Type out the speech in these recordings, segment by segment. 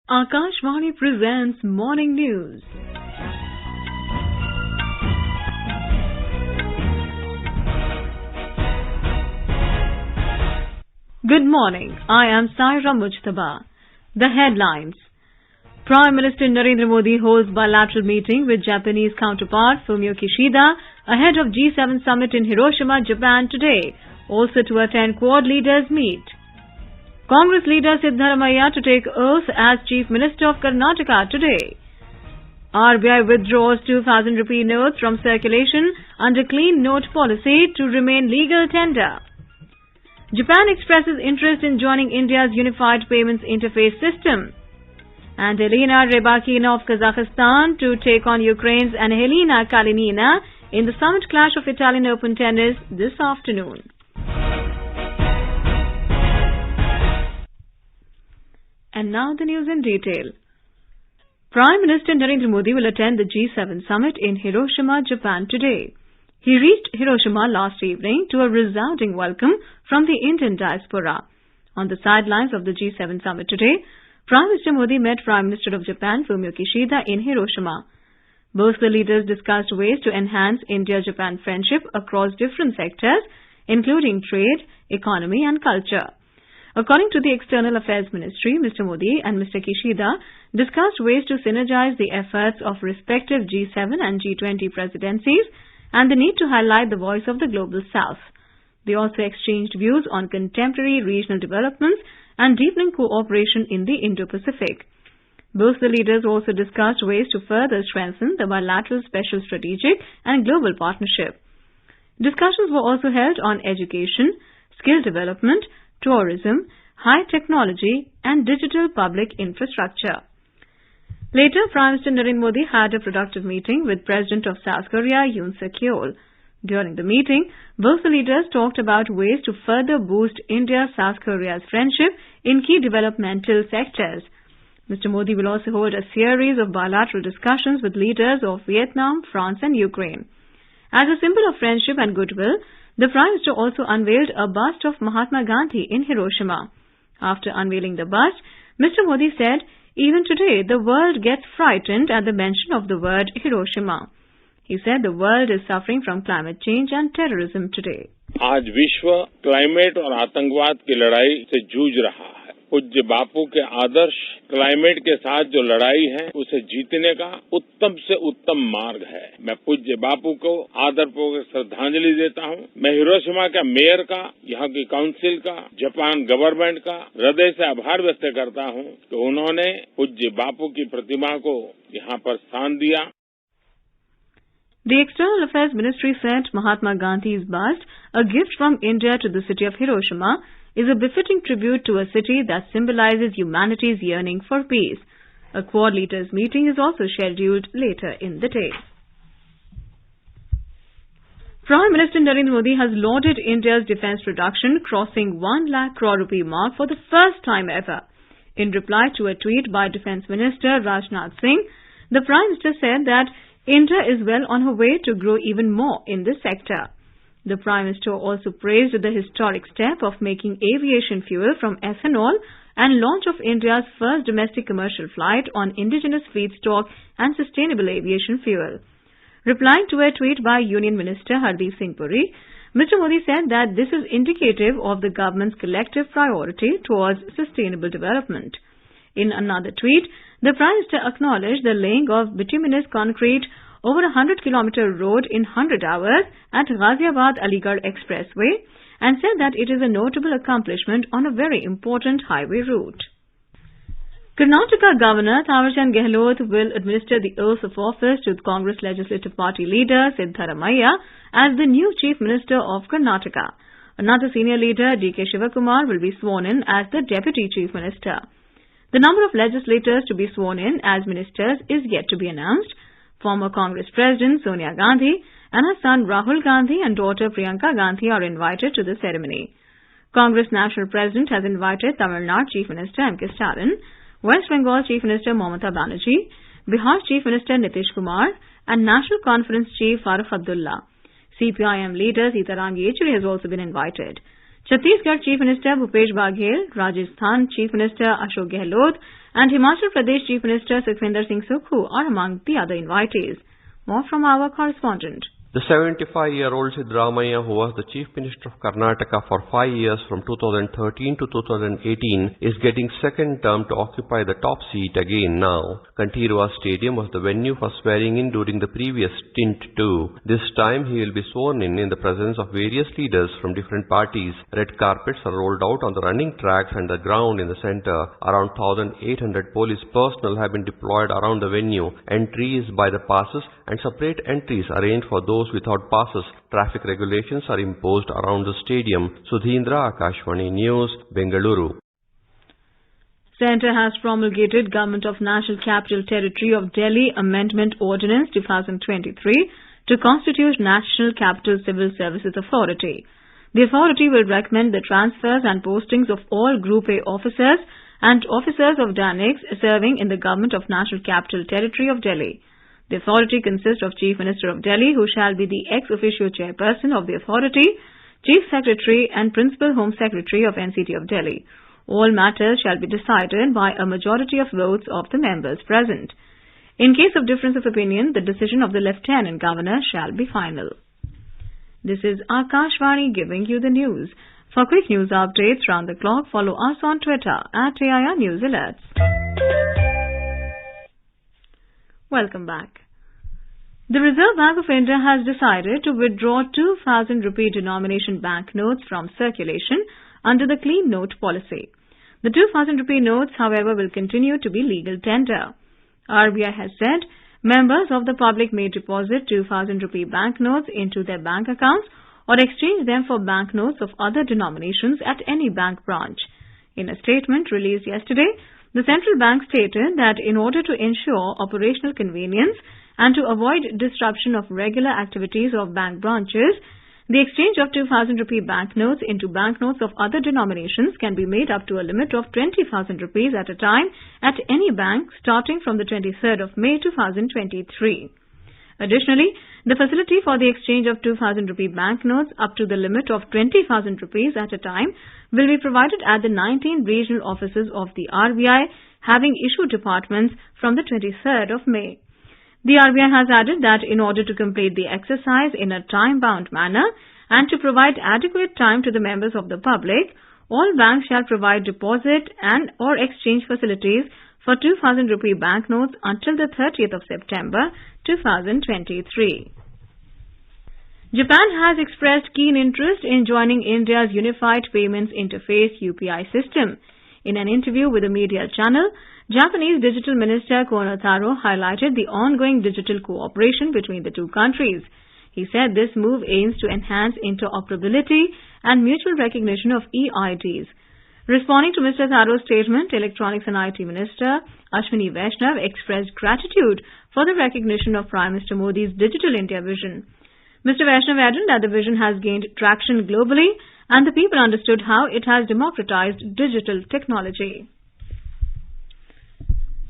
Akashvani presents Morning News. Good morning. I am Saira Mujtaba. The headlines. Prime Minister Narendra Modi holds bilateral meeting with Japanese counterpart Fumio Kishida ahead of G7 summit in Hiroshima, Japan today, also to attend Quad leaders meet. Congress leader Siddaramaiah to take oath as Chief Minister of Karnataka today. RBI withdraws 2,000 rupee notes from circulation under clean note policy to remain legal tender. Japan expresses interest in joining India's unified payments interface system. And Elena Rybakina of Kazakhstan to take on Ukraine's Anhelina Kalinina in the summit clash of Italian Open tennis this afternoon. And now the news in detail. Prime Minister Narendra Modi will attend the G7 summit in Hiroshima, Japan today. He reached Hiroshima last evening to a resounding welcome from the Indian diaspora. On the sidelines of the G7 summit today, Prime Minister Modi met Prime Minister of Japan Fumio Kishida in Hiroshima. Both the leaders discussed ways to enhance India-Japan friendship across different sectors, including trade, economy and culture. According to the External Affairs Ministry, Mr. Modi and Mr. Kishida discussed ways to synergize the efforts of respective G7 and G20 presidencies and the need to highlight the voice of the Global South. They also exchanged views on contemporary regional developments and deepening cooperation in the Indo-Pacific. Both the leaders also discussed ways to further strengthen the bilateral special strategic and global partnership. Discussions were also held on education, skill development, tourism, high technology and digital public infrastructure. Later, Prime Minister Narendra Modi had a productive meeting with President of South Korea Yoon Suk-yeol. During the meeting, both the leaders talked about ways to further boost India-South Korea's friendship in key developmental sectors. Mr. Modi will also hold a series of bilateral discussions with leaders of Vietnam, France and Ukraine. As a symbol of friendship and goodwill, the Prime Minister also unveiled a bust of Mahatma Gandhi in Hiroshima. After unveiling the bust, Mr. Modi said, "Even today, the world gets frightened at the mention of the word Hiroshima." He said the world is suffering from climate change and terrorism today. आज विश्व climate और आतंकवाद की लड़ाई से जूझ रहा है। पूज्य बापू के आदर्श क्लाइमेट के साथ जो लड़ाई है उसे जीतने का उत्तम से उत्तम मार्ग है। मैं पूज्य बापू को आदरपूर्वक श्रद्धांजलि देता हूँ। मैं हिरोशिमा के मेयर का, यहाँ की काउंसिल का, जापान गवर्नमेंट का हृदय से आभार व्यक्त करता हूँ कि उन्होंने पूज्य बापू की प्रतिमा को यहाँ पर स्थान दिया। The External Affairs Ministry said Mahatma Gandhi's bust, a gift from India to the city of Hiroshima, is a befitting tribute to a city that symbolizes humanity's yearning for peace. A Quad leaders meeting is also scheduled later in the day. Prime Minister Narendra Modi has lauded India's defence production crossing 1 lakh crore rupee mark for the first time ever. In reply to a tweet by Defence Minister Rajnath Singh, the Prime Minister said that India is well on her way to grow even more in this sector. The Prime Minister also praised the historic step of making aviation fuel from ethanol and launch of India's first domestic commercial flight on indigenous feedstock and sustainable aviation fuel. Replying to a tweet by Union Minister Hardeep Singh Puri, Mr. Modi said that this is indicative of the government's collective priority towards sustainable development. In another tweet, the Prime Minister acknowledged the laying of bituminous concrete over a 100-kilometer road in 100 hours at Ghaziabad-Aligarh Expressway and said that it is a notable accomplishment on a very important highway route. Karnataka Governor Thawarchand Gehlot will administer the oath of office to Congress Legislative Party leader Siddaramaiah as the new Chief Minister of Karnataka. Another senior leader, D.K. Shivakumar, will be sworn in as the Deputy Chief Minister. The number of legislators to be sworn in as ministers is yet to be announced. Former Congress President Sonia Gandhi and her son Rahul Gandhi and daughter Priyanka Gandhi are invited to the ceremony. Congress National President has invited Tamil Nadu Chief Minister M.K. Stalin, West Bengal Chief Minister Mamata Banerjee, Bihar Chief Minister Nitish Kumar and National Conference Chief Farooq Abdullah. CPIM leader Sitaram Yechury has also been invited. Chhattisgarh Chief Minister Bhupesh Baghel, Rajasthan Chief Minister Ashok Gehlot and Himachal Pradesh Chief Minister Sukhvinder Singh Sukhu are among the other invitees. More from our correspondent. The 75-year-old Siddaramaiah, who was the Chief Minister of Karnataka for 5 years from 2013 to 2018, is getting second term to occupy the top seat again now. Kantirwa Stadium was the venue for swearing in during the previous stint too. This time he will be sworn in the presence of various leaders from different parties. Red carpets are rolled out on the running tracks and the ground in the centre. Around 1,800 police personnel have been deployed around the venue. Entry is by the passes and separate entries arranged for those without passes. Traffic regulations are imposed around the stadium. Sudhindra, Akashvani News, Bengaluru. Centre has promulgated Government of National Capital Territory of Delhi Amendment Ordinance 2023 to constitute National Capital Civil Services Authority. The authority will recommend the transfers and postings of all Group A officers and officers of DANICs serving in the Government of National Capital Territory of Delhi. The authority consists of Chief Minister of Delhi, who shall be the ex officio chairperson of the authority, Chief Secretary and Principal Home Secretary of NCT of Delhi. All matters shall be decided by a majority of votes of the members present. In case of difference of opinion, the decision of the Lieutenant Governor shall be final. This is Akashvani giving you the news. For quick news updates round the clock, follow us on Twitter @AIR News Alerts. Welcome back. The Reserve Bank of India has decided to withdraw 2,000 rupee denomination banknotes from circulation under the Clean Note policy. The 2,000 rupee notes, however, will continue to be legal tender. RBI has said members of the public may deposit 2,000 rupee banknotes into their bank accounts or exchange them for banknotes of other denominations at any bank branch. In a statement released yesterday, the central bank stated that in order to ensure operational convenience and to avoid disruption of regular activities of bank branches, the exchange of 2,000 rupee banknotes into banknotes of other denominations can be made up to a limit of 20,000 rupees at a time at any bank starting from the 23rd of May 2023. Additionally, the facility for the exchange of 2,000 rupee banknotes up to the limit of 20,000 rupees at a time will be provided at the 19 regional offices of the RBI having issue departments from the 23rd of May. The RBI has added that in order to complete the exercise in a time-bound manner and to provide adequate time to the members of the public, all banks shall provide deposit and or exchange facilities for 2,000 rupee banknotes until the 30th of September 2023. Japan has expressed keen interest in joining India's Unified Payments Interface UPI system. In an interview with a media channel, Japanese Digital Minister Kono Taro highlighted the ongoing digital cooperation between the two countries. He said this move aims to enhance interoperability and mutual recognition of EIDs. Responding to Mr. Taro's statement, Electronics and IT Minister Ashwini Vaishnav expressed gratitude for the recognition of Prime Minister Modi's Digital India vision. Mr. Vaishnav added that the vision has gained traction globally and the people understood how it has democratized digital technology.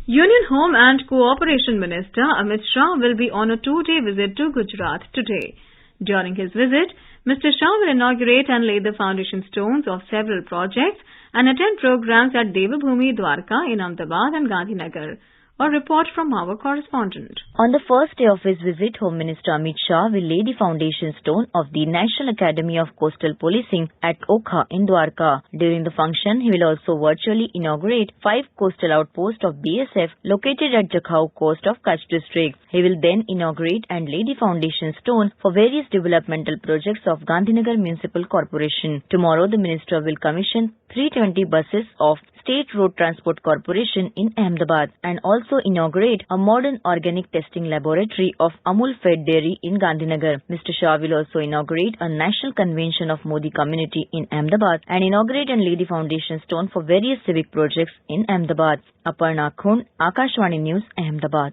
Union Home and Cooperation Minister Amit Shah will be on a 2-day visit to Gujarat today. During his visit, Mr. Shah will inaugurate and lay the foundation stones of several projects and attend programs at Devabhoomi Dwarka in Ahmedabad and Gandhinagar. A report from our correspondent. On the first day of his visit, Home Minister Amit Shah will lay the foundation stone of the National Academy of Coastal Policing at Okha in Dwarka. During the function, he will also virtually inaugurate 5 coastal outposts of BSF located at Jakhau coast of Kutch district. He will then inaugurate and lay the foundation stone for various developmental projects of Gandhinagar Municipal Corporation. Tomorrow, the minister will commission 320 buses of State Road Transport Corporation in Ahmedabad and also inaugurate a modern organic testing laboratory of Amul Fed Dairy in Gandhinagar. Mr. Shah will also inaugurate a national convention of Modi community in Ahmedabad and inaugurate and lay the foundation stone for various civic projects in Ahmedabad. Aparna Khund, Akashvani News, Ahmedabad.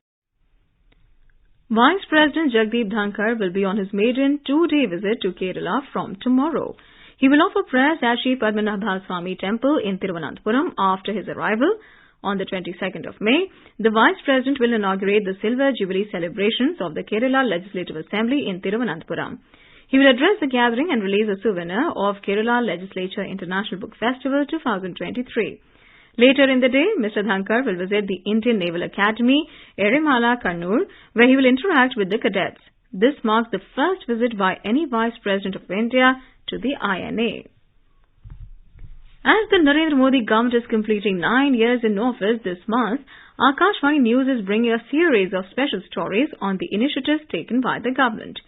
Vice President Jagdeep Dhankar will be on his maiden 2-day visit to Kerala from tomorrow. He will offer prayers at Sri Padmanabha Swami Temple in Thiruvananthapuram after his arrival. On the 22nd of May, the Vice President will inaugurate the Silver Jubilee celebrations of the Kerala Legislative Assembly in Thiruvananthapuram. He will address the gathering and release a souvenir of Kerala Legislature International Book Festival 2023. Later in the day, Mr. Dhankar will visit the Indian Naval Academy, Eremala, Kannur, where he will interact with the cadets. This marks the first visit by any Vice President of India to the INA. As the Narendra Modi government is completing 9 years in office this month, Akashvani News is bringing a series of special stories on the initiatives taken by the government.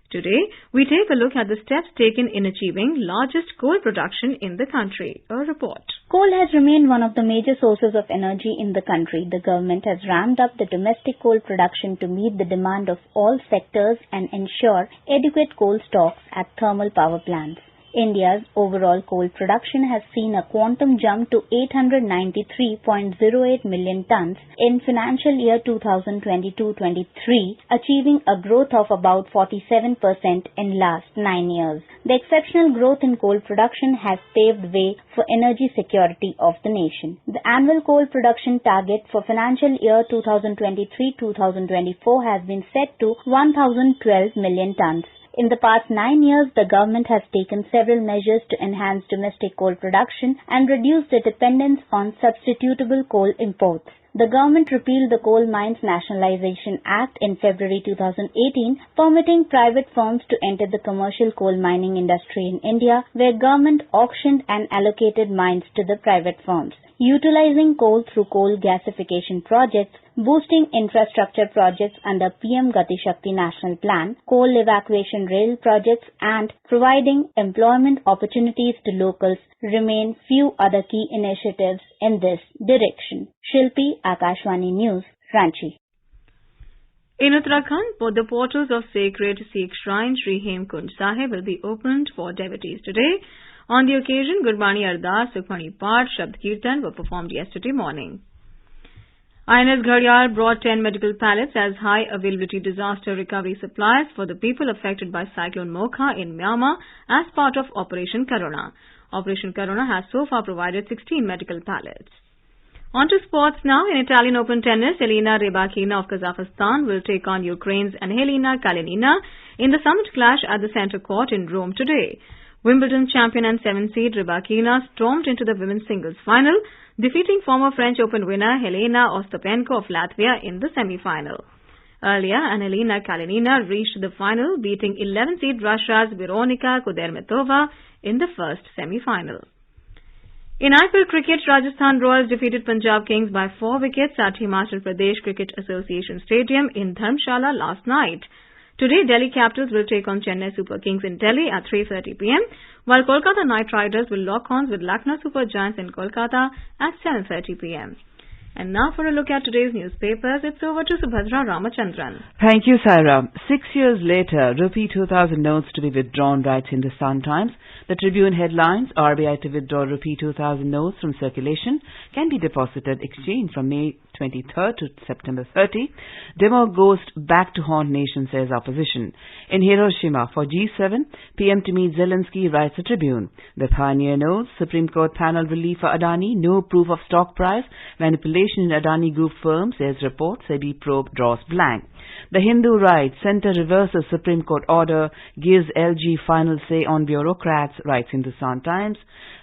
Today, we take a look at the steps taken in achieving largest coal production in the country. A report. Coal has remained one of the major sources of energy in the country. The government has ramped up the domestic coal production to meet the demand of all sectors and ensure adequate coal stocks at thermal power plants. India's overall coal production has seen a quantum jump to 893.08 million tons in financial year 2022-23, achieving a growth of about 47% in last 9 years. The exceptional growth in coal production has paved way for energy security of the nation. The annual coal production target for financial year 2023-2024 has been set to 1,012 million tons. In the past 9 years, the government has taken several measures to enhance domestic coal production and reduce the dependence on substitutable coal imports. The government repealed the Coal Mines Nationalization Act in February 2018, permitting private firms to enter the commercial coal mining industry in India, where government auctioned and allocated mines to the private firms. Utilizing coal through coal gasification projects, boosting infrastructure projects under PM Gati Shakti National Plan, coal evacuation rail projects and providing employment opportunities to locals remain few other key initiatives in this direction. Shilpi, Akashvani News, Ranchi. In Uttarakhand, the portals of sacred Sikh shrine Sri Hemkund Sahib will be opened for devotees today. On the occasion, Gurbani Ardas, Sukhmani Path, Shabd Kirtan were performed yesterday morning. INS Ghadial brought 10 medical pallets as high availability disaster recovery supplies for the people affected by Cyclone Mokha in Myanmar as part of Operation Karuna. Operation Karuna has so far provided 16 medical pallets. On to sports now. In Italian Open tennis, Elena Rybakina of Kazakhstan will take on Ukraine's Anhelina Kalinina in the summit clash at the Centre Court in Rome today. Wimbledon champion and 7th seed Rybakina stormed into the women's singles final, defeating former French Open winner Helena Ostapenko of Latvia in the semi-final. Earlier, Anhelina Kalinina reached the final, beating 11th seed Russia's Veronika Kudermetova in the first semi-final. In IPL cricket, Rajasthan Royals defeated Punjab Kings by 4 wickets at Himachal Pradesh Cricket Association Stadium in Dharamshala last night. Today, Delhi Capitals will take on Chennai Super Kings in Delhi at 3:30 p.m., while Kolkata Knight Riders will lock horns with Lucknow Super Giants in Kolkata at 7:30 p.m. And now for a look at today's newspapers, it's over to Subhadra Ramachandran. Thank you, Saira. 6 years later, rupee 2,000 notes to be withdrawn, writes Hindustan Times. The Tribune headlines, RBI to withdraw rupee 2,000 notes from circulation, can be deposited, exchanged from May 23rd to September 30. Demo goes back to haunt nation, says opposition. In Hiroshima, for G7, PM to meet Zelensky, writes the Tribune. The Pioneer notes, Supreme Court panel relief for Adani, no proof of stock price, manipulation in Adani Group firm, says report, SEBI probe draws blank. The Hindu writes, Centre reverses Supreme Court order, gives LG final say on bureaucrats, writes Hindustan Times.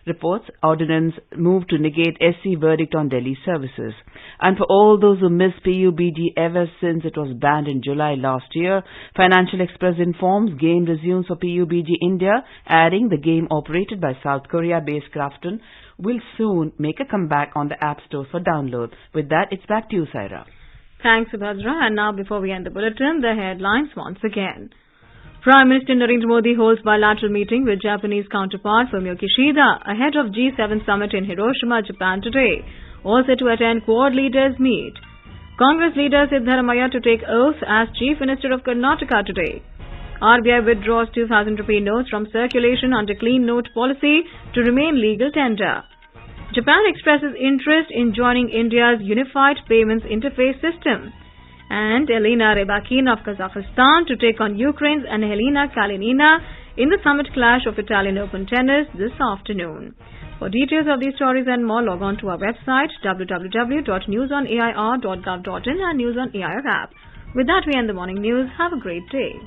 Reports, ordinance move to negate SC verdict on Delhi services. And for all those who miss PUBG ever since it was banned in July last year, Financial Express informs game resumes for PUBG India, adding the game operated by South Korea-based Krafton will soon make a comeback on the App Store for download. With that, it's back to you, Saira. Thanks, Subhadra. And now, before we end the bulletin, the headlines once again. Prime Minister Narendra Modi holds bilateral meeting with Japanese counterpart Fumio Kishida ahead of G7 summit in Hiroshima, Japan today. Also to attend Quad leaders meet. Congress leader Siddaramaiah to take oath as Chief Minister of Karnataka today. RBI withdraws 2,000 rupee notes from circulation under clean note policy to remain legal tender. Japan expresses interest in joining India's unified payments interface system. And Elena Rybakina of Kazakhstan to take on Ukraine's Anhelina Kalinina in the summit clash of Italian Open tennis this afternoon. For details of these stories and more, log on to our website www.newsonair.gov.in and News on AIR app. With that, we end the morning news. Have a great day.